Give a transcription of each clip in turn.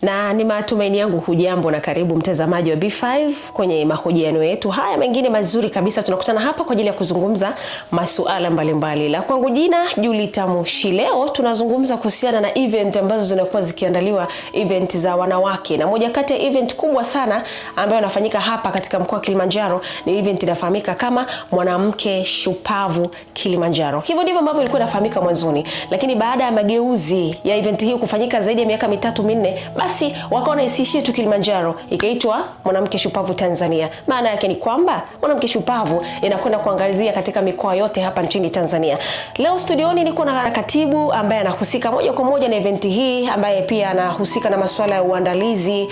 Na ni matumaini yangu hujambo na karibu mtazamaji wa B5 kwenye mahojiano yetu haya mengine mazuri kabisa. Tunakutana hapa kwa ajili ya kuzungumza masuala mbalimbali. La kwangu jina Julita Mushi. Leo tunazungumza kuhusiana na event ambazo zinakuwa zikiandaliwa, event za wanawake. Na moja kati ya event kubwa sana ambayo inafanyika hapa katika mkoa wa Kilimanjaro ni event inafahamika kama Mwanamke Shupavu Kilimanjaro. Hivyo ndivyo ambavyo ilikuwa inafahamika mwanzoni, lakini baada ya mageuzi ya event hii kufanyika zaidi ya miaka 3-4, basi wakaona isiishie tu Kilimanjaro, ikaitwa Mwanamke Shupavu Tanzania. Maana yake ni kwamba Mwanamke Shupavu inakwenda kuangalizia katika mikoa yote hapa nchini Tanzania. Leo studioni niko na katibu ambaye anahusika moja kwa moja na event hii, ambaye pia anahusika na masuala ya uandalizi,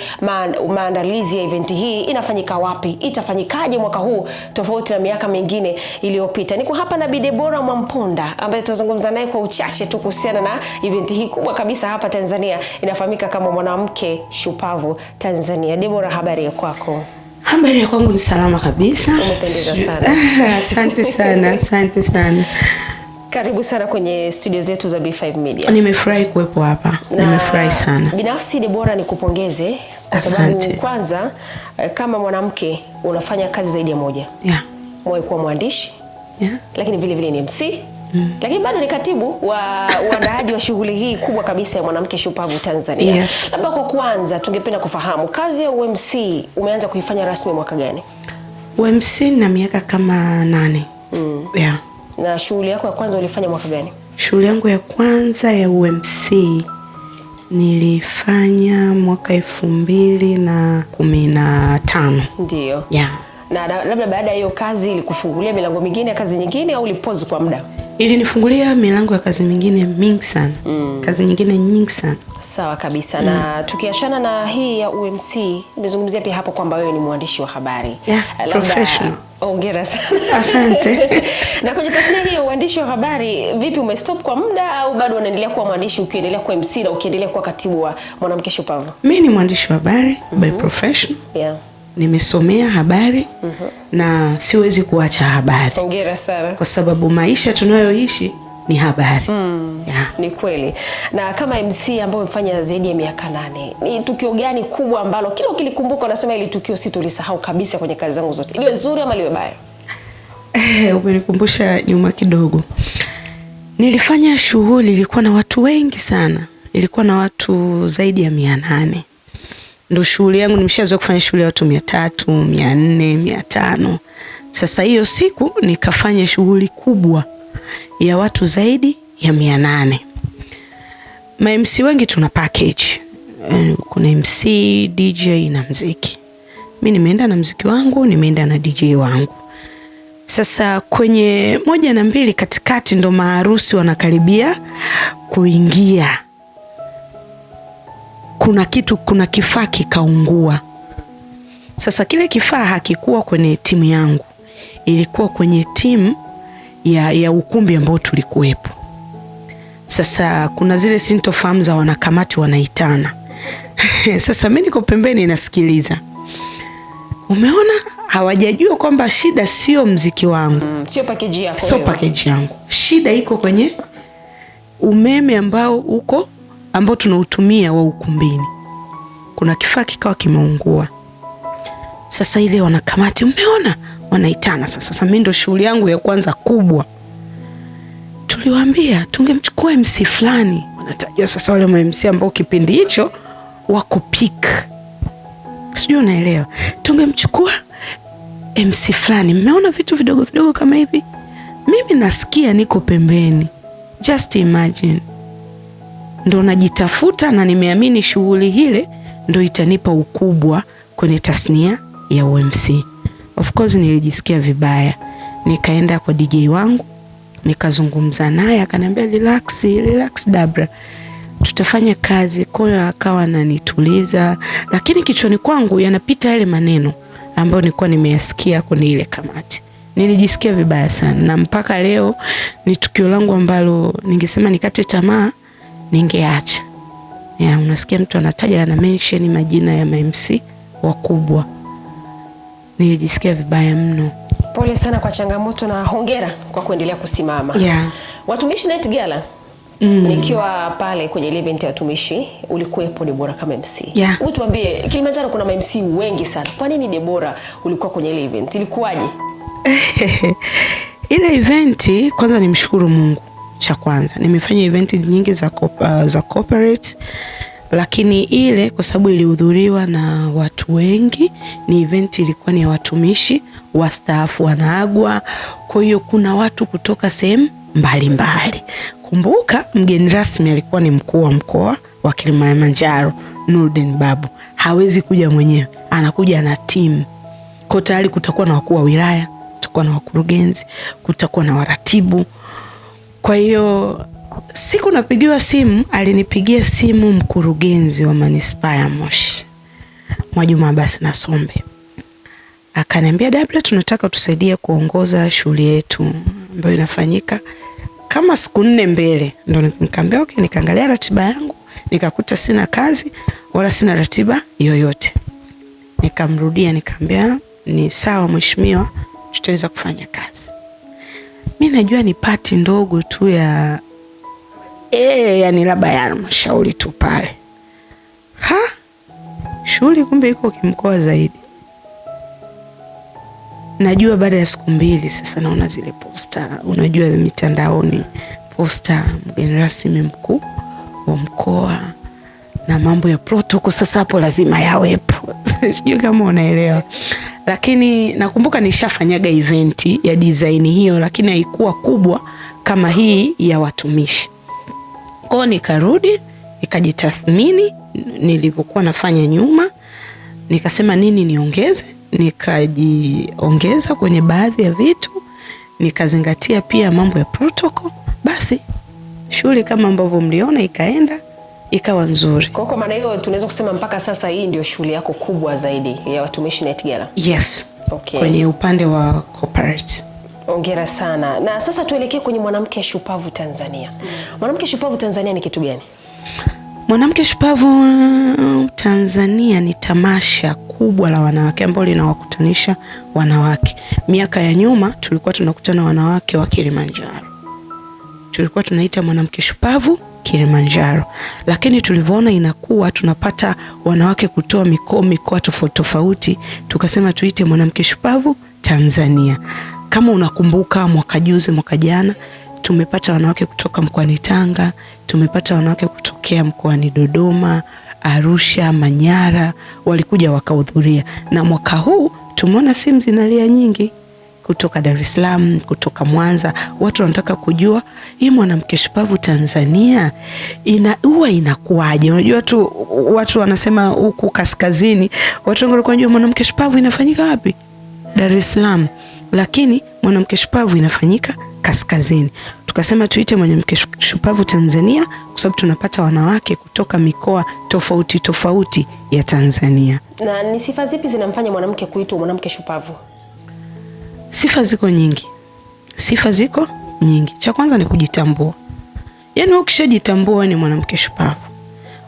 maandalizi ya event hii. Inafanyika wapi? Itafanyikaje mwaka huu tofauti na miaka mingine iliyopita? Niko hapa na Bi Deborah Mwamponda ambaye tutazungumza naye kwa uchache tu kuhusiana na event hii kubwa kabisa hapa Tanzania, inafahamika kama Mwanamke Shupavu Tanzania. Deborah, habari ya kwako? Habari ya kwangu ni salama kabisa. Umependeza sana. Asante sana, asante sana. Karibu sana kwenye studio zetu za B5 Media. Nimefurahi kuwepo hapa. Nimefurahi sana. Binafsi Deborah, nikupongeze kwa sababu kwanza kama mwanamke unafanya kazi zaidi ya moja. Yeah. Mwe kuwa mwandishi. Yeah. Lakini vile vile ni MC. Lakini bado ni katibu wa uandaaji wa shughuli hii kubwa kabisa ya Mwanamke Shupavu Tanzania. Yes. Labda kwa kwanza tungependa kufahamu kazi ya UMC umeanza kuifanya rasmi mwaka gani? UMC na miaka kama 8. Yeah. Na shughuli yako ya kwanza ulifanya mwaka gani? Shughuli yangu ya kwanza ya UMC nilifanya mwaka 2015. Ndio. Yeah. Na labda baada ya hiyo kazi ilikufungulia milango mingine ya kazi nyingine au ulipozu kwa muda? Ilinifungulia milango ya kazi mingine mingi sana. Kazi nyingine nyingi sana. Sawa kabisa. Na tukiachana na hii ya UMC, nimezungumzia pia hapo kwamba wewe ni mwandishi wa habari. Yeah, professional. Hongera sana. Asante. Na kwenye tasnia hii ya uandishi wa habari, vipi, umestop kwa muda au bado unaendelea kuwa mwandishi ukiendelea kuwa MC na ukiendelea kuwa katibu wa Mwanamke Shupavu? Mimi ni mwandishi wa habari by profession. Yeah. Nimesomea habari na siwezi kuacha habari. Hongera sana. Kwa sababu maisha tunayoishi ni habari. Yeah. Ni kweli. Na kama MC ambaye umefanya zaidi ya miaka 8, ni tukio gani kubwa ambalo kila ukilikumbuka unasema ili tukio sitolisahau kabisa kwenye kazi zangu zote? Liwe zuri ama liwe baya? Umenikumbusha nyuma kidogo. Nilifanya shughuli ilikuwa na watu wengi sana. Ilikuwa na watu zaidi ya 800. Ndio shughuli yangu, nimeshazoea kufanya shughuli ya watu 300, 400, 500. Sasa hiyo siku nikafanya shughuli kubwa ya watu zaidi ya 800. Ma MC wengi tuna package. Kuna MC, DJ na muziki. Mimi nimeenda na muziki wangu, nimeenda na DJ wangu. Sasa kwenye 1 na 2 katikati ndo maharusi wanakaribia kuingia. Kuna kifaa kikaungua. Sasa kile kifaa hakikuwa kwenye timu yangu. Ilikuwa kwenye timu ya ukumbi ambao tulikuwepo. Sasa kuna zile sintofahamu za wanakamati wanaitana. Sasa mimi niko pembeni nasikiliza. Umeona, hawajajua kwamba shida sio mziki wangu. Sio package yako. Sio package yangu. Shida iko kwenye umeme ambao tunautumia wa ukumbini. Kuna kifaa kikawa kimeungua. Sasa ile wanakamati, umeona, wanaitana. Sasa mimi ndo shughuli yangu ya kwanza kubwa. Tuliwaambia tungemchukua MC fulani. Wanatajwa sasa wale MC ambao kipindi hicho wako peak. Sijui unaelewa. Tungemchukua MC fulani. Mmeona vitu vidogo vidogo kama hivi? Mimi nasikia niko pembeni. Just imagine. Ndo najitafuta na nimeamini shughuli hile ndo itanipa ukubwa kwenye tasnia ya UMC. Of course nilijisikia vibaya. Nikaenda kwa DJ wangu, nikazungumza naye, akaniambia relax Dabra. Tutafanya kazi. Kwa akawa ananituliza, lakini kichwani kwangu yanapita yale maneno ambayo nilikuwa nimeyasikia kwenye ile kamati. Nilijisikia vibaya sana, na mpaka leo ni tukio langu ambalo ningesema nikate tamaa ningeacha. Unasikia mtu anataja na mention majina ya MC wakubwa. Nilijisikia vibaya mno. Pole sana kwa changamoto na hongera kwa kuendelea kusimama. Yeah. Watumishi Night Gala Nikiwa pale kwenye event ya watumishi ulikuwepo Debora kama MC. Yeah. Utuambie, Kilimanjaro kuna MC wengi sana. Kwa nini Debora ulikuwa kwenye ile event? Ilikuwaje? Ile event kwanza nimshukuru Mungu. Cha kwanza nimefanya event nyingi za corporate, lakini ile kwa sababu ilihudhuriwa na watu wengi, ni event ilikuwa ni ya watumishi wastaafu wanaagwa. Kwa hiyo kuna watu kutoka sehemu mbalimbali. Kumbuka mgeni rasmi alikuwa ni mkuu wa mkoa wa Kilimanjaro, Nurdin Babu. Hawezi kuja mwenyewe, anakuja na timu. Kwa tayari kutakuwa na wakuu wa wilaya, kutakuwa na wakurugenzi, kutakuwa na waratibu. Kwa hiyo siku napigiwa simu, alinipigia simu mkurugenzi wa manispaa ya Moshi, Mwajuma Abasi Nasombe. Akaniambia, Dabla, tunataka tusaidie kuongoza shughuli yetu ambayo inafanyika kama siku 4 mbele. Ndio nikamwambia okay, nikaangalia ratiba yangu, nikakuta sina kazi wala sina ratiba yoyote. Nikamrudia nikamwambia, ni sawa mheshimiwa, tutaweza kufanya kazi. Mimi najua ni pati ndogo tu ya yani labda ya halmashauri tu pale. Shughuli kumbe iko kimkoa zaidi. Najua baada ya siku 2 sasa naona zile posta, unajua mitandaoni, posta mgeni rasmi mkuu wa mkoa na mambo ya protocol, sasa hapo lazima yawepo. Sijui kama unaelewa. Lakini nakumbuka nishafanyaga event ya design hiyo, lakini haikuwa kubwa kama hii ya watumishi. Kwa nikarudi, nikajitathmini nilivyokuwa nafanya nyuma, nikasema nini niongeze, nikajiongeza kwenye baadhi ya vitu, nikazingatia pia mambo ya protocol. Basi shughuli kama ambavyo mliona ikaenda, ikawa nzuri. Kwa maana hiyo tunaweza kusema mpaka sasa hii ndio shughuli yako kubwa zaidi ya watumishi Night Gala? Yes. Okay. Kwenye upande wa corporate. Hongera sana. Na sasa tuelekee kwenye mwanamke shupavu Tanzania. Mwanamke shupavu Tanzania ni kitu gani? Mwanamke shupavu Tanzania ni tamasha kubwa la wanawake ambalo linawakutanisha wanawake. Miaka ya nyuma tulikuwa tunakutana wanawake wa Kilimanjaro. Tulikuwa tunaita mwanamke shupavu Kilimanjaro. Lakini tulivyoona inakuwa tunapata wanawake kutoa mikoa tofauti, tukasema tuite mwanamke shupavu Tanzania. Kama unakumbuka mwaka jana tumepata wanawake kutoka mkoani Tanga, tumepata wanawake kutokea mkoani Dodoma, Arusha, Manyara, walikuja wakahudhuria. Na mwaka huu tumeona simu zinalia nyingi kutoka Dar es Salaam, kutoka Mwanza. Watu wanataka kujua hii mwanamke shupavu Tanzania huwa inakuaje. Unajua watu wanasema huku kaskazini, watu wengi wanajua mwanamke shupavu inafanyika wapi? Dar es Salaam. Lakini mwanamke shupavu inafanyika kaskazini. Tukasema tuite mwanamke shupavu Tanzania kwa sababu tunapata wanawake kutoka mikoa tofauti ya Tanzania. Na ni sifa zipi zinamfanya mwanamke kuitwa mwanamke shupavu? Sifa ziko nyingi. Cha kwanza ni kujitambua. Yaani ukishajitambua wewe ni mwanamke shupavu,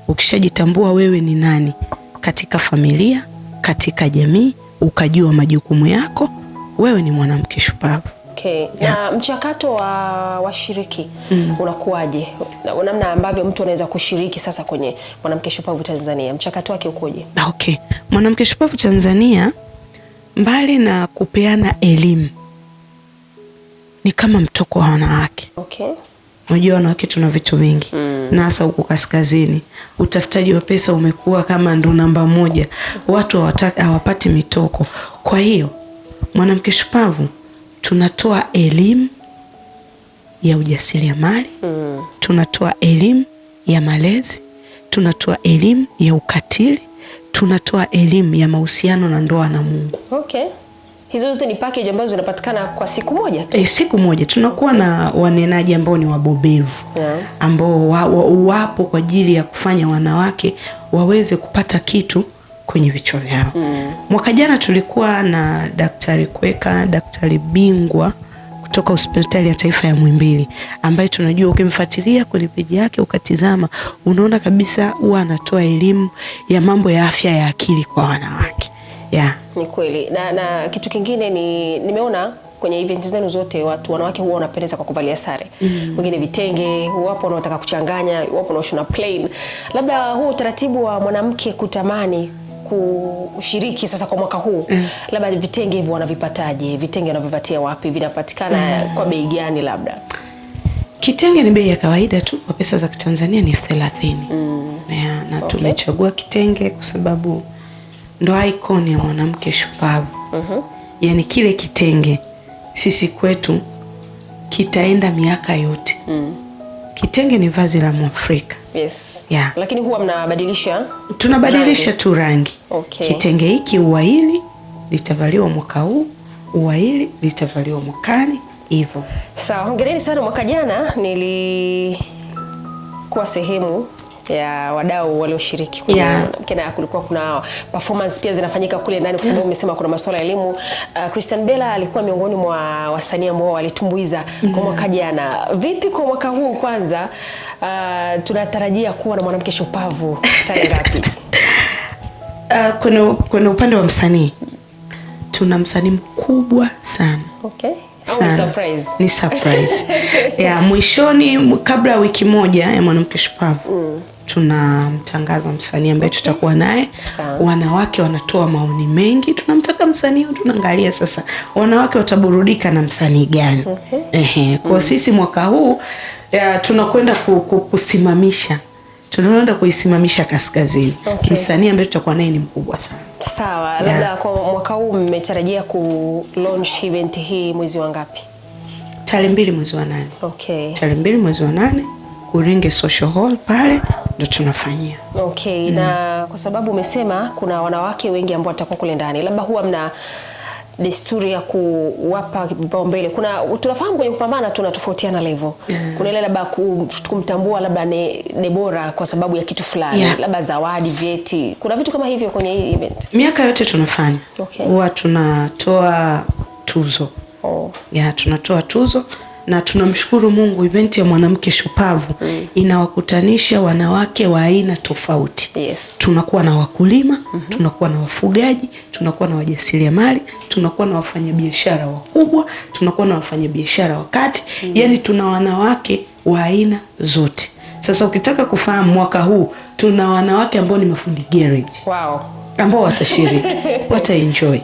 ukishajitambua wewe ni nani katika familia, katika jamii, ukajua majukumu yako, wewe ni mwanamke shupavu. Okay. Yeah. Na mchakato wa washiriki unakuwaje? Namna ambavyo mtu anaweza kushiriki sasa kwenye mwanamke shupavu Tanzania, mchakato wake ukoje? Okay. Mwanamke shupavu Tanzania mbali na kupeana elimu ni kama mtoko wa wanawake. Okay. Unajua wanawake tuna vitu vingi. Na hasa huko kaskazini utafutaji wa pesa umekuwa kama ndo namba 1. Watu hawapati mitoko. Kwa hiyo mwanamke shupavu tunatoa elimu ya ujasiriamali, tunatoa elimu ya malezi, tunatoa elimu ya ukatili, tunatoa elimu ya mahusiano na ndoa na Mungu. Okay. Hizo zote ni package ambazo zinapatikana kwa siku moja tu? Siku moja. Tunakuwa na wanenaji ambao ni wabobevu. Yeah. Ambao wapo kwa ajili ya kufanya wanawake waweze kupata kitu kwenye vichwa vyao. Mwaka jana tulikuwa na Daktari Kweka, daktari bingwa kutoka Hospitali ya Taifa ya Muhimbili, ambaye tunajua ukimfuatilia kwenye peji yake ukatizama, unaona kabisa huwa anatoa elimu ya mambo ya afya ya akili kwa wanawake. Yeah. Ni kweli. Na kitu kingine nimeona kwenye event zenu zote watu wanawake huwa wanapendeza kwa kuvalia sare. Wengine vitenge, wapo wanaotaka kuchanganya, wapo wanaoshona plain. Labda huu utaratibu wa mwanamke kutamani kushiriki sasa kwa mwaka huu, labda vitenge hivyo wanavipataje? Vitenge wanavipatia wapi? Vinapatikana kwa bei gani labda? Kitenge ni bei ya kawaida tu, kwa pesa za Kitanzania ni 30. Na tumechagua kitenge kwa sababu ndo icon ya mwanamke shupavu. Yaani kile kitenge sisi kwetu kitaenda miaka yote. Kitenge ni vazi la Mwafrika. Yes. Yeah. Lakini huwa mnabadilisha? Tunabadilisha tu rangi. Okay. Kitenge hiki ua hili litavaliwa mwaka huu, ua hili litavaliwa mwakani, hivyo. Sawa, hongereni sana. Mwaka jana nilikuwa sehemu ya wadau walioshiriki kina kulikuwa kuna performance pia zinafanyika kule ndani kwa sababu umesema kuna masuala ya elimu. Christian Bella alikuwa miongoni mwa wasanii ambao walitumbuiza kwa mwaka jana. Vipi kwa mwaka huu kwanza? Tunatarajia kuwa na mwanamke shupavu tarehe ngapi? Kuna upande wa msanii tuna msanii mkubwa sana. Okay. Au ni surprise? Ni surprise. Mwishoni kabla wiki moja ya mwanamke shupavu tunamtangaza msanii ambaye tutakuwa naye. Wanawake wanatoa maoni mengi, tunamtaka msanii, tunaangalia sasa wanawake wataburudika na msanii gani. Kwa sisi mwaka huu tunakwenda kusimamisha. Tunaenda kuisimamisha Kaskazini. Msanii ambaye tutakuwa naye ni mkubwa sana. Sawa, labda kwa mwaka huu mmetarajia ku launch event hii mwezi wa ngapi? Tarehe 2 mwezi wa 8. Okay. Tarehe 2 mwezi wa 8, Uringe Social Hall pale ndio tunafanyia. Okay. Na kwa sababu umesema kuna wanawake wengi ambao watakuwa kule ndani, labda huwa mna desturi ya kuwapa kipaumbele. Tunafahamu kwenye kupambana tunatofautiana level. Kuna ile labda kumtambua labda Deborah kwa sababu ya kitu fulani, labda zawadi, vyeti. Kuna vitu kama hivyo kwenye hii event? Miaka yote tunafanya. Huwa tunatoa tuzo. Tunatoa tuzo na tunamshukuru Mungu, event ya mwanamke shupavu inawakutanisha wanawake wa aina tofauti. Tunakuwa na wakulima, tunakuwa na wafugaji, tunakuwa na wajasiriamali, tunakuwa na wafanyabiashara wakubwa, tunakuwa na wafanyabiashara wa kati. Yani tuna wanawake wa aina zote. Sasa ukitaka kufahamu mwaka huu tuna wanawake ambao ni mafundi garage. Wow. Ambao watashiriki, wataenjoy.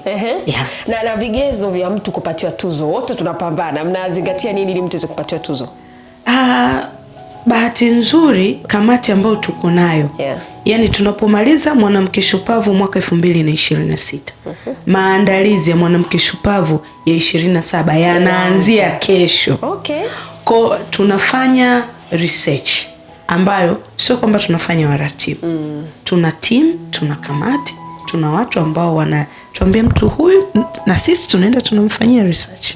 Na vigezo vya mtu kupatiwa tuzo, wote tunapambana. Mnazingatia nini ili mtu aweze kupatiwa tuzo? Bahati nzuri kamati ambayo tuko nayo. Yani tunapomaliza mwanamke shupavu mwaka 2026. Maandalizi ya mwanamke shupavu ya 27 yanaanzia kesho. Kwa tunafanya research ambayo sio kwamba tunafanya waratibu. Tuna team, tuna kamati, tuna watu ambao wanatuambia mtu huyu, na sisi tunaenda tunamfanyia research.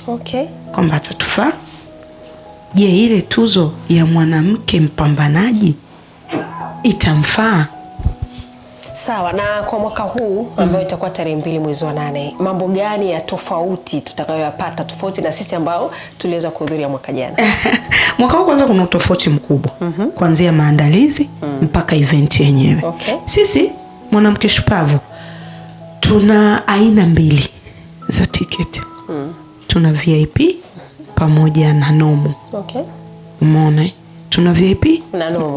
Kwamba atatufaa. Je, ile tuzo ya mwanamke mpambanaji itamfaa? Sawa. Na kwa mwaka huu ambao itakuwa tarehe 2 mwezi wa 8, mambo gani ya tofauti tutakayoyapata tofauti na sisi ambao tuliweza kuhudhuria mwaka jana? Mwaka huu kwanza kuna tofauti mkubwa. Kuanzia maandalizi mpaka event yenyewe. Sisi mwanamke shupavu tuna aina 2 za tiketi. Tuna VIP pamoja na nomo. Umeona? Tuna VIP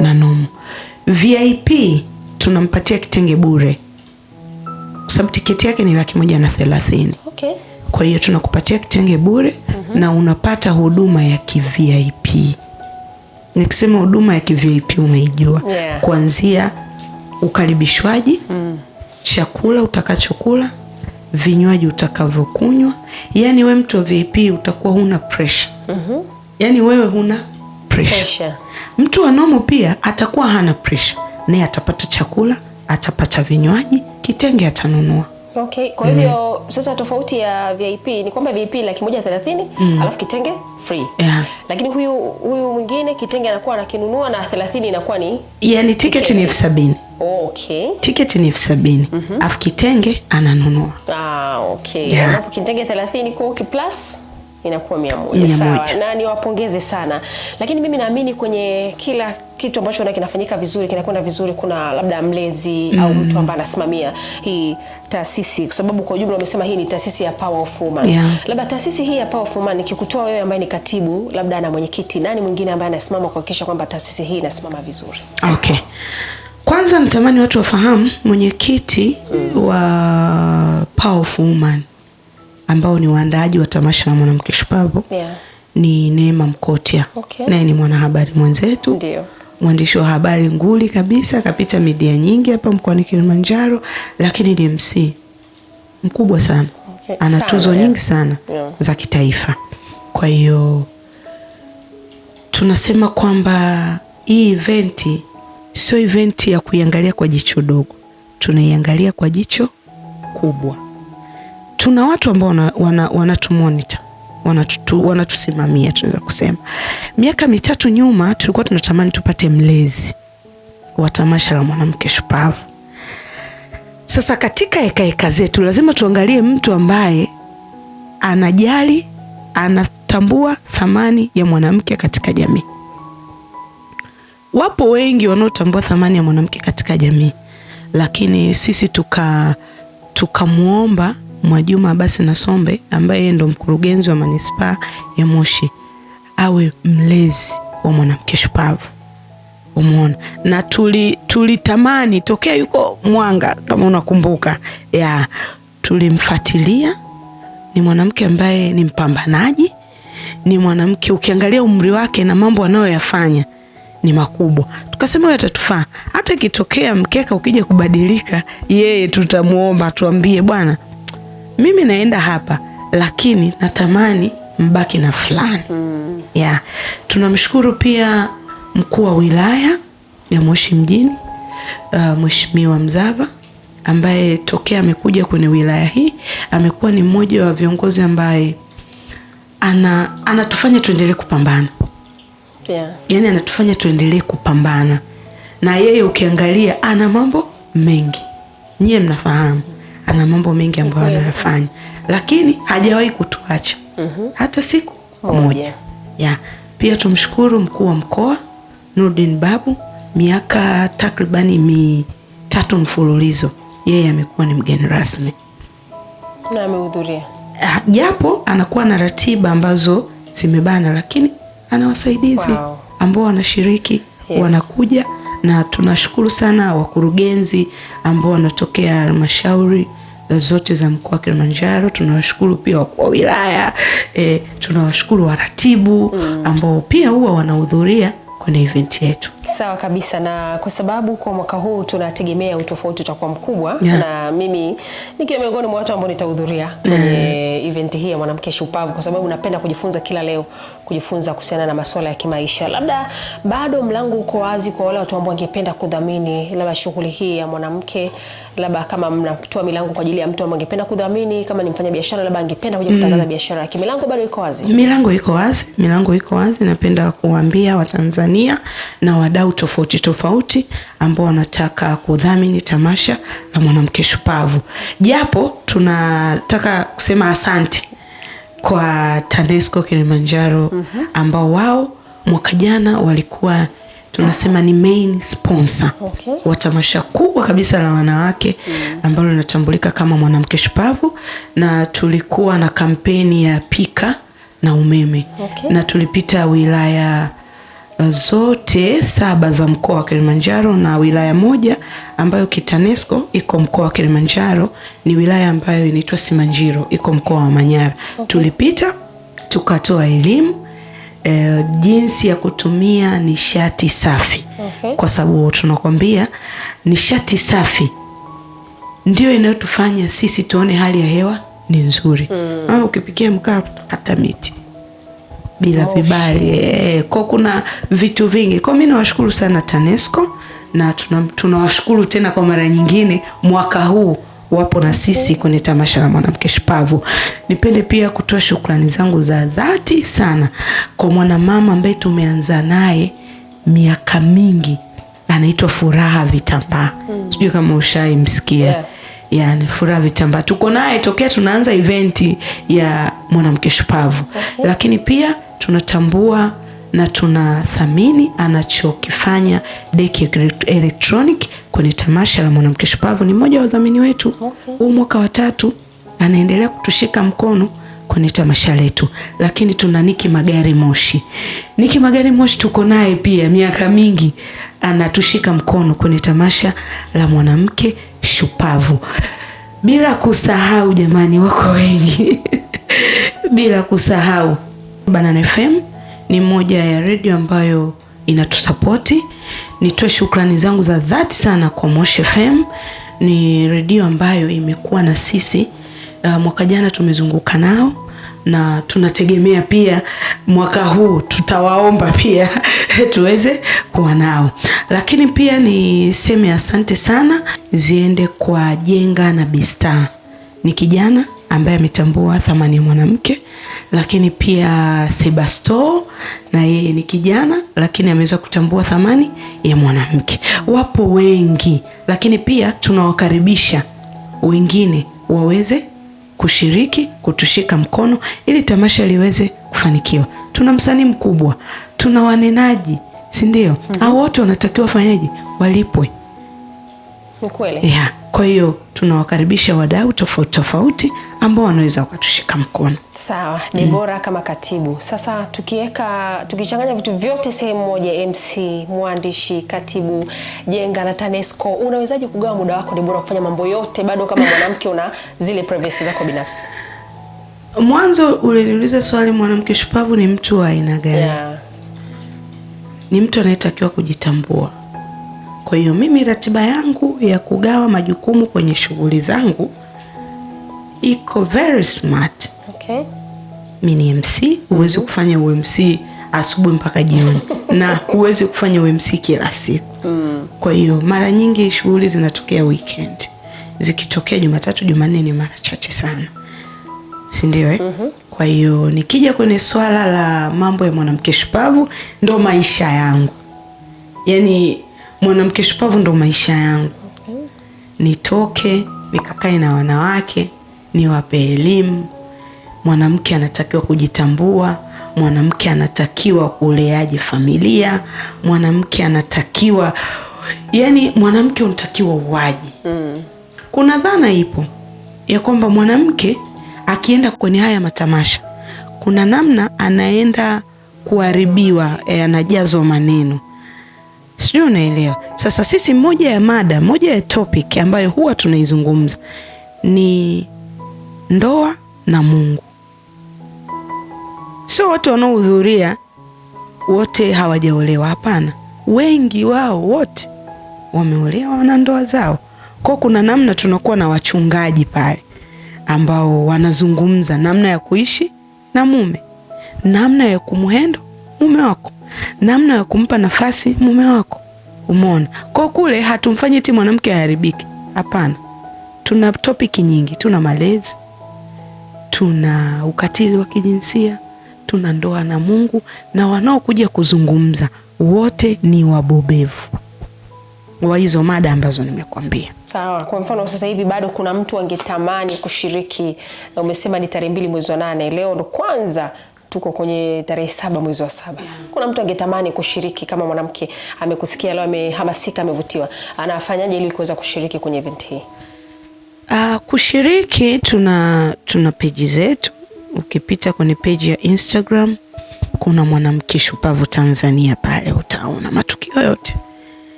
na nomo. VIP tunampatia kitenge bure. Kwa sababu tiketi yake ni 130. Kwa hiyo tunakupatia kitenge bure na unapata huduma ya VIP. Nikisema huduma ya VIP umeijua. Kuanzia ukaribishwaji, chakula utakachokula, vinywaji utakavyokunywa. Yani wewe mtu wa VIP utakuwa huna pressure. Yani wewe huna pressure. Mtu wa nomo pia atakuwa hana pressure. Naye atapata chakula, atapata vinywaji, kitenge atanunua. Kwa hivyo sasa tofauti ya VIP ni kwamba VIP 130 alafu kitenge free. Lakini huyu mwingine kitenge anakuwa anakinunua na 30 inakuwa ni yani tiketi ni 70,000. Tiketi ni 70,000. Alafu kitenge ananunua. Alafu kitenge 30 kwa plus inakuwa 100. Sawa. Na niwapongeze sana. Lakini mimi naamini kwenye kila kitu ambacho kinafanyika vizuri, kinakwenda vizuri, kuna labda mlezi au mtu ambaye anasimamia hii taasisi, kwa sababu kwa ujumla umesema hii ni taasisi ya Power of Woman. Labda taasisi hii ya Power of Woman, nikikutoa wewe ambaye ni katibu labda na mwenyekiti, nani mwingine ambaye anasimama kuhakikisha kwamba taasisi hii inasimama vizuri? Okay. Kwanza natamani watu wafahamu mwenyekiti wa Power of Woman ambao ni waandaaji wa tamasha la mwanamke shupavu ni Neema Mkotia. Naye ni mwanahabari mwenzetu. Ndio. Mwandishi wa habari nguli kabisa, kapita media nyingi hapa mkoani Kilimanjaro, lakini ni MC mkubwa sana. Ana tuzo nyingi sana za kitaifa. Kwa hiyo tunasema kwamba hii eventi sio eventi ya kuiangalia kwa jicho dogo. Tunaiangalia kwa jicho kubwa. Tuna watu ambao wanatumonitor, wanatusimamia tunaweza kusema. Miaka 3 nyuma tulikuwa tunatamani tupate mlezi wa tamasha la mwanamke shupavu. Sasa katika heka zetu lazima tuangalie mtu ambaye anajali, anatambua thamani ya mwanamke katika jamii. Wapo wengi wanaotambua thamani ya mwanamke katika jamii, lakini sisi tukamuomba Mwajuma Abasi Nasombe ambaye ndo mkurugenzi wa manispaa ya Moshi awe mlezi wa mwanamke shupavu. Umeona? Na tulitamani tokea yuko Mwanga, kama unakumbuka. Tulimfuatilia. Ni mwanamke ambaye ni mpambanaji, ni mwanamke ukiangalia umri wake na mambo anayoyafanya ni makubwa. Tukasema yeye atatufaa. Hata ikitokea mkeka ukija kubadilika, yeye tutamuomba tuambie, bwana, mimi naenda hapa lakini natamani mbaki na fulani. Tunamshukuru pia mkuu wa wilaya ya Moshi mjini, Mheshimiwa Mzava, ambaye tokea amekuja kwenye wilaya hii amekuwa ni mmoja wa viongozi ambaye anatufanya tuendelee kupambana. Yaani anatufanya tuendelee kupambana. Na yeye ukiangalia ana mambo mengi. Nyie mnafahamu. Ana mambo mengi ambayo anayafanya. Lakini hajawahi kutuacha. Hata siku moja. Pia tumshukuru mkuu wa mkoa Nurdin Babu, miaka takribani 3 mfululizo yeye amekuwa ni mgeni rasmi. Na amehudhuria. Japo anakuwa na ratiba ambazo zimebana, lakini ana wasaidizi ambao wanashiriki, wanakuja, na tunashukuru sana wakurugenzi ambao wanatokea halmashauri zote za mkoa wa Kilimanjaro. Tunawashukuru pia wakuu wa wilaya, tunawashukuru waratibu ambao pia huwa wanahudhuria kwenye event yetu. Sawa kabisa, na kwa sababu kwa mwaka huu tunategemea utofauti utakuwa mkubwa, na mimi nikiwa miongoni mwa watu ambao nitahudhuria kwenye event hii ya mwanamke shupavu, kwa sababu napenda kujifunza kila leo, kujifunza kuhusiana na masuala ya kimaisha. Labda bado mlango uko wazi kwa wale watu ambao wangependa kudhamini labda shughuli hii ya mwanamke, labda kama mnatoa milango kwa ajili ya mtu ambaye angependa kudhamini, kama ni mfanya biashara labda angependa kuja kutangaza biashara yake, milango bado iko wazi? Milango iko wazi, milango iko wazi. Napenda kuambia Watanzania na wadau tofauti ambao wanataka kudhamini tamasha la mwanamke shupavu. Japo tunataka kusema asante kwa TANESCO Kilimanjaro ambao wao mwaka jana walikuwa tunasema ni main sponsor wa tamasha kubwa kabisa la wanawake ambalo linatambulika kama mwanamke shupavu, na tulikuwa na kampeni ya pika na umeme. Na tulipita wilaya zote 7 za mkoa wa Kilimanjaro, na wilaya moja ambayo KITANESCO iko mkoa wa Kilimanjaro ni wilaya ambayo inaitwa Simanjiro, iko mkoa wa Manyara. Tulipita tukatoa elimu jinsi ya kutumia nishati safi. Kwa sababu tunakwambia nishati safi ndio inayotufanya sisi tuone hali ya hewa ni nzuri. Ukipikia mkaa kata miti bila vibali. Kwa kuna vitu vingi. Kwa mimi nawashukuru sana TANESCO, na tunawashukuru tena kwa mara nyingine mwaka huu wapo na sisi kwenye tamasha la mwanamke shupavu. Nipende pia kutoa shukrani zangu za dhati sana kwa mwanamama ambaye tumeanza naye miaka mingi, anaitwa Furaha Vitambaa. Sijui kama ushaimsikia. Yani Furaha Vitambaa tuko naye tokea tunaanza eventi ya mwanamke shupavu. Lakini pia tunatambua na tunathamini anachokifanya Deki Electronic kwenye tamasha la Mwanamke Shupavu. Ni mmoja wa wadhamini wetu. Huu mwaka wa 3 anaendelea kutushika mkono kwenye tamasha letu. Lakini tuna Niki Magari Moshi. Niki Magari Moshi tuko naye pia miaka mingi, anatushika mkono kwenye tamasha la Mwanamke Shupavu. Bila kusahau jamani, wako wengi. Bila kusahau Banana FM ni moja ya radio ambayo inatusapoti. Nitoe shukrani zangu za dhati sana kwa Moshi FM. Ni radio ambayo imekuwa na sisi mwaka jana tumezunguka nao, na tunategemea pia mwaka huu tutawaomba pia tuweze kuwa nao. Lakini pia niseme asante sana ziende kwa Jenga na Bista. Ni kijana ambaye ametambua thamani ya mwanamke. Lakini pia Sebasto, na yeye ni kijana lakini ameweza kutambua thamani ya mwanamke. Wapo wengi, lakini pia tunawakaribisha wengine waweze kushiriki, kutushika mkono ili tamasha liweze kufanikiwa. Tuna msanii mkubwa, tuna wanenaji, si ndio? Hao wote wanatakiwa fanyaje? Walipwe. Ni kweli. Yeah. Kwa hiyo tunawakaribisha wadau tofauti tofauti ambao wanaweza wakatushika mkono. Sawa, Debora kama katibu. Sasa tukichanganya vitu vyote sehemu moja, MC, mwandishi, katibu, Jenga na TANESCO, unawezaje kugawa muda wako Debora kufanya mambo yote bado kama mwanamke una zile privacy zako binafsi? Mwanzo uliniuliza swali, Mwanamke Shupavu ni mtu wa aina gani? Yeah. Ni mtu anayetakiwa kujitambua. Kwa hiyo mimi ratiba yangu ya kugawa majukumu kwenye shughuli zangu iko very smart. Okay. Mimi ni MC, huwezi kufanya UMC asubuhi mpaka jioni na huwezi kufanya UMC kila siku. Kwa hiyo mara nyingi shughuli zinatokea weekend. Zikitokea Jumatatu, Jumanne ni mara chache sana. Si ndio Kwa hiyo nikija kwenye swala la mambo ya Mwanamke Shupavu, ndo maisha yangu. Yaani Mwanamke Shupavu ndo maisha yangu. Nitoke, nikakae na wanawake, niwape elimu. Mwanamke anatakiwa kujitambua, mwanamke anatakiwa kuleaje familia, mwanamke anatakiwa, yani mwanamke unatakiwa uwaji. Kuna dhana ipo ya kwamba mwanamke akienda kwenye haya matamasha, kuna namna anaenda kuharibiwa, anajazwa maneno. Sijui unaelewa. Sasa sisi moja ya topic ambayo huwa tunaizungumza ni ndoa na Mungu. Sio watu wanaohudhuria wote hawajaolewa, hapana. Wengi wao wote wameolewa, wana ndoa zao. Kwa kuna namna tunakuwa na wachungaji pale ambao wanazungumza namna ya kuishi na mume, namna ya kumhendo mume wako, namna ya kumpa nafasi mume wako. Umeona? Kwa kule hatumfanyi eti mwanamke aharibike. Hapana. Tuna topic nyingi, tuna malezi, tuna ukatili wa kijinsia, tuna ndoa na Mungu, na wanaokuja kuzungumza wote ni wabobevu wa hizo mada ambazo nimekuambia. Sawa. Kwa mfano sasa hivi bado kuna mtu angetamani kushiriki, umesema ni tarehe 2 mwezi wa 8, leo ndo kwanza tuko kwenye tarehe 7 mwezi wa 7. Kuna mtu angetamani kushiriki kama mwanamke, amekusikia leo, amehamasika, amevutiwa, anafanyaje ili kuweza kushiriki kwenye event hii? Kushiriki tuna page zetu. Ukipita kwenye page ya Instagram kuna Mwanamke Shupavu Tanzania, pale utaona matukio yote.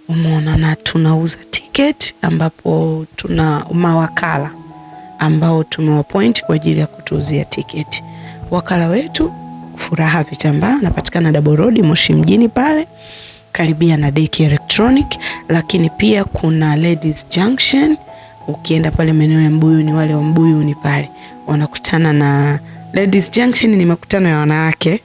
Umeona? Na tunauza ticket ambapo tuna mawakala ambao tumewapoint kwa ajili ya kutuuzia ticket. Wakala wetu Furaha Vitambaa anapatikana Double Road Moshi mjini pale karibia na Deki Electronic. Lakini pia kuna Ladies Junction, ukienda pale maeneo ya Mbuyuni, wale wa Mbuyuni pale wanakutana na Ladies Junction, ni makutano ya wanawake.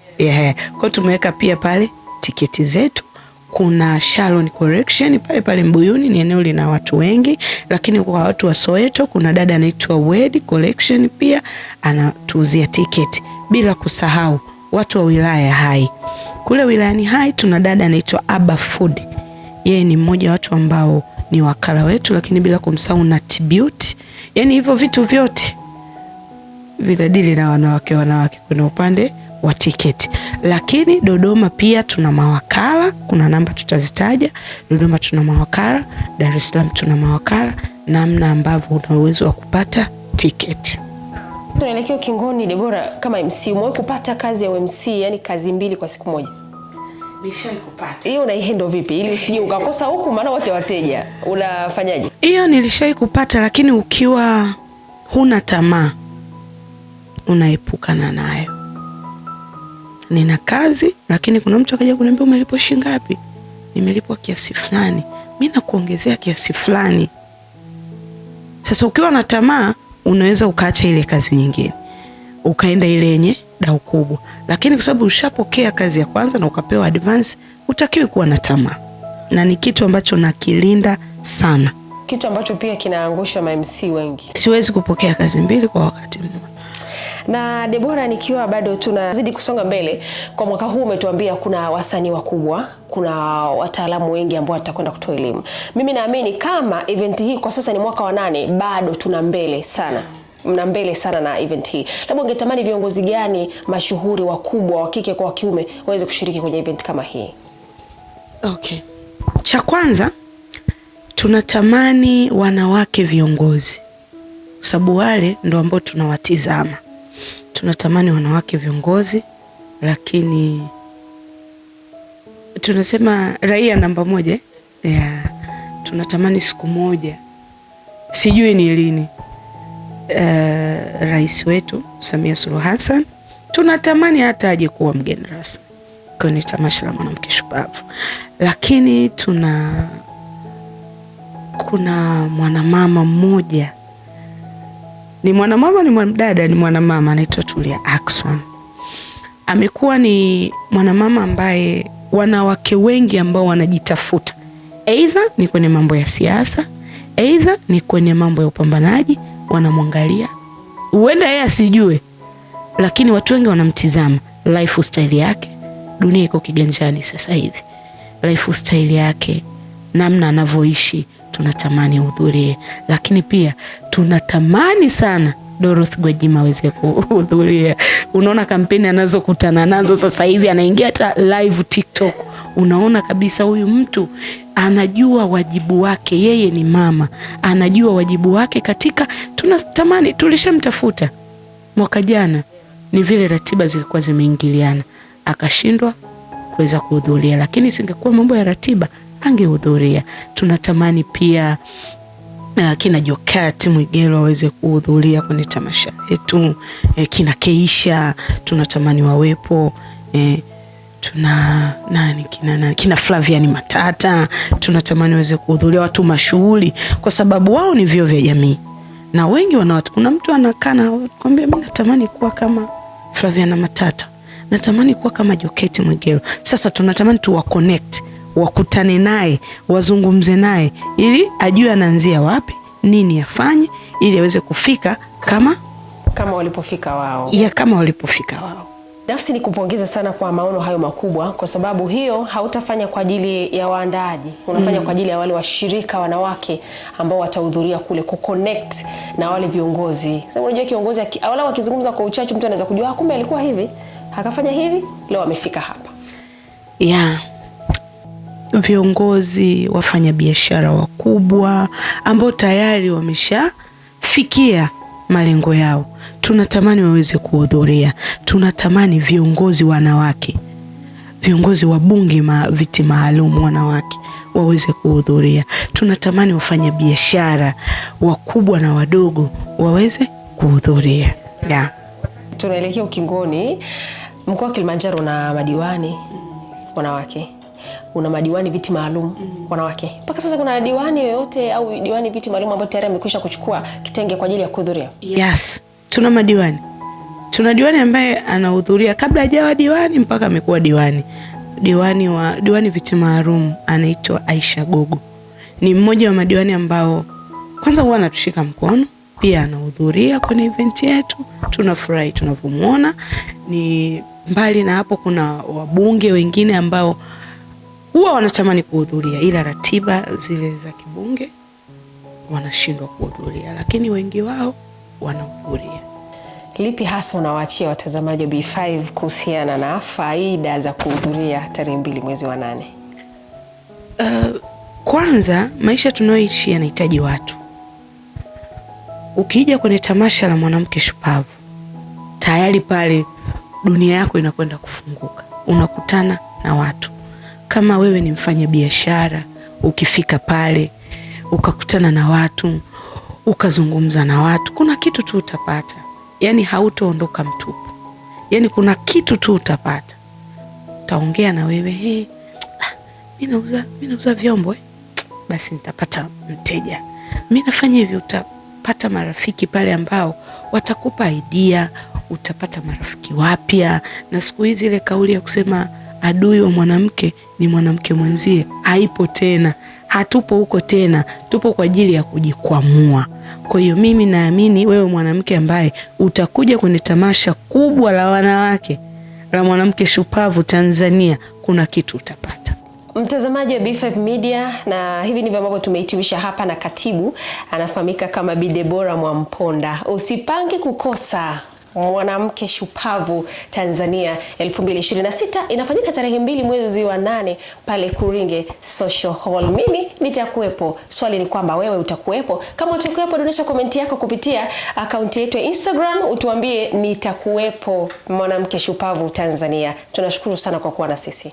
Kwa tumeweka pia pale tiketi zetu. Kuna Shalon Correction pale Mbuyuni, ni eneo lina watu wengi. Lakini kwa watu wa Soweto kuna dada anaitwa Wed Collection, pia anatuuzia tiketi. Bila kusahau watu wa wilaya Hai. Kule wilayani Hai tuna dada anaitwa Aba Food. Yeye ni mmoja wa watu ambao ni wakala wetu. Lakini bila kumsahau Nat Beauty. Yaani hivyo vitu vyote vinadili na wanawake kwenye upande wa tiketi. Lakini Dodoma pia tuna mawakala, kuna namba tutazitaja. Dodoma tuna mawakala, Dar es Salaam tuna mawakala, namna ambavyo una uwezo wa kupata tiketi. Tunaelekea ukingoni. Debora, kama MC umewahi kupata kazi ya MC, yani kazi mbili kwa siku moja? Nishawahi kupata. Hiyo unaihendo vipi ili usije ukakosa huku, maana wote wateja? Unafanyaje? Hiyo nilishawahi kupata, lakini ukiwa huna tamaa unaepukana nayo. Nina kazi, lakini kuna mtu akaja kuniambia umelipwa shilingi ngapi? Nimelipwa kiasi fulani. Mimi nakuongezea kiasi fulani. Sasa ukiwa na tamaa unaweza ukaacha ile kazi nyingine ukaenda ile yenye dau kubwa, lakini kwa sababu ushapokea kazi ya kwanza na ukapewa advance, utakiwi kuwa na tamaa, na ni kitu ambacho nakilinda sana, kitu ambacho pia kinaangusha ma MC wengi. Siwezi kupokea kazi mbili kwa wakati mmoja. Na Debora, nikiwa bado tunazidi kusonga mbele, kwa mwaka huu umetuambia kuna wasanii wakubwa, kuna wataalamu wengi ambao watakwenda kutoa elimu. Mimi naamini kama event hii kwa sasa ni mwaka wa 8, bado tuna mbele sana. Mna mbele sana na event hii. Labda ungetamani viongozi gani mashuhuri wakubwa wa kike kwa wa kiume waweze kushiriki kwenye event kama hii? Okay. Cha kwanza tunatamani wanawake viongozi, sababu wale ndo ambao tunawatizama. Tunatamani wanawake viongozi, lakini tunasema raia namba 1. Yeah. Tunatamani siku moja, sijui ni lini, rais wetu Samia Suluhu Hassan tunatamani hata aje kuwa mgeni rasmi kwenye tamasha la mwanamke shupavu. Lakini kuna mwanamama mmoja, ni mwanamama, ni mwanadada, ni mwanamama anaitwa Tulia Ackson. Amekuwa ni mwanamama ambaye wanawake wengi ambao wanajitafuta, aidha ni kwenye mambo ya siasa, aidha ni kwenye mambo ya upambanaji, wanamwangalia. Huenda yeye asijue, lakini watu wengi wanamtizama lifestyle yake. Dunia iko kiganjani sasa hivi. Lifestyle yake, namna anavyoishi, tunatamani uhudhurie. Lakini pia tunatamani sana Dorothy Gwajima aweze kuhudhuria. Unaona kampeni anazokutana nazo sasa hivi, anaingia hata live TikTok. Unaona kabisa huyu mtu anajua wajibu wake, yeye ni mama, anajua wajibu wake katika. Tunatamani, tulishamtafuta mwaka jana, ni vile ratiba zilikuwa zimeingiliana akashindwa kuweza kuhudhuria, lakini singekuwa mambo ya ratiba angehudhuria. Tunatamani pia kina Jokati Mwigelo waweze kuhudhuria kwenye tamasha letu. Kina Keisha tunatamani wawepo. Kina Flaviani Matata tunatamani waweze kuhudhuria, watu mashuhuri, kwa sababu wao ni vio vya jamii. Na wengi kuna mtu anakana kwambia mimi natamani kuwa kama Flaviana Matata, natamani kuwa kama Jokati Mwigelo. Sasa tunatamani tuwa connect, wakutane naye, wazungumze naye, ili ajue anaanzia wapi, nini afanye, ili aweze kufika kama walipofika wao. Kama walipofika wao. Nafsi nikupongeza sana kwa maono hayo makubwa, kwa sababu hiyo hautafanya kwa ajili ya waandaaji, unafanya kwa ajili ya wale washirika wanawake ambao watahudhuria kule, kuconnect na wale viongozi. Sasa unajua kiongozi wala wakizungumza kwa uchache, mtu anaweza kujua kumbe alikuwa hivi, akafanya hivi, leo amefika hapa. Viongozi, wafanya biashara wakubwa ambao tayari wameshafikia malengo yao, tunatamani waweze kuhudhuria. Tunatamani viongozi wanawake, viongozi wa bunge, viti maalum wanawake waweze kuhudhuria. Tunatamani wafanya biashara wakubwa na wadogo waweze kuhudhuria. Tunaelekea ukingoni. Mkoa wa Kilimanjaro na madiwani wanawake, una madiwani viti maalum wanawake. Mpaka sasa kuna diwani yoyote au diwani viti maalum ambao tayari amekwisha kuchukua kitenge kwa ajili ya kuhudhuria? Yes, tuna madiwani. Tuna diwani ambaye anahudhuria kabla hajawa diwani mpaka amekuwa diwani. Diwani viti maalum anaitwa Aisha Gogo. Ni mmoja wa madiwani ambao kwanza huwa anatushika mkono, pia anahudhuria kwenye event yetu. Tunafurahi tunavyomuona. Ni mbali na hapo, kuna wabunge wengine ambao huwa wanatamani kuhudhuria, ila ratiba zile za kibunge wanashindwa kuhudhuria, lakini wengi wao wanahudhuria. lipi hasa unawaachia watazamaji wa B5 kuhusiana na faida za kuhudhuria tarehe 2 mwezi wa 8? Kwanza, maisha tunayoishi yanahitaji watu. Ukija kwenye tamasha la Mwanamke Shupavu, tayari pale dunia yako inakwenda kufunguka. Unakutana na watu. Kama wewe ni mfanya biashara, ukifika pale ukakutana na watu, ukazungumza na watu, kuna kitu tu utapata. Yani hautoondoka mtupu. Yani kuna kitu tu utapata. Utaongea na wewe, mimi nauza vyombo, basi nitapata mteja. Mimi nafanya hivi, utapata marafiki pale ambao watakupa idea, utapata marafiki wapya. Na siku hizi ile kauli ya kusema adui wa mwanamke ni mwanamke mwenzie haipo tena. Hatupo huko tena, tupo kwa ajili ya kujikwamua. Kwa hiyo mimi naamini wewe mwanamke ambaye utakuja kwenye tamasha kubwa la wanawake la Mwanamke Shupavu Tanzania, kuna kitu utapata. Mtazamaji wa B5 Media, na hivi ndivyo ambavyo tumehitimisha hapa na katibu anafahamika kama Bi Deborah Mwamponda. Usipange kukosa Mwanamke Shupavu Tanzania 2026, inafanyika tarehe 2 mwezi wa 8 pale Kuringe Social Hall. Mimi nitakuwepo. Swali ni kwamba wewe utakuwepo. Kama utakuwepo, dondosha komenti yako kupitia akaunti yetu ya Instagram, utuambie nitakuwepo Mwanamke Shupavu Tanzania. Tunashukuru sana kwa kuwa na sisi.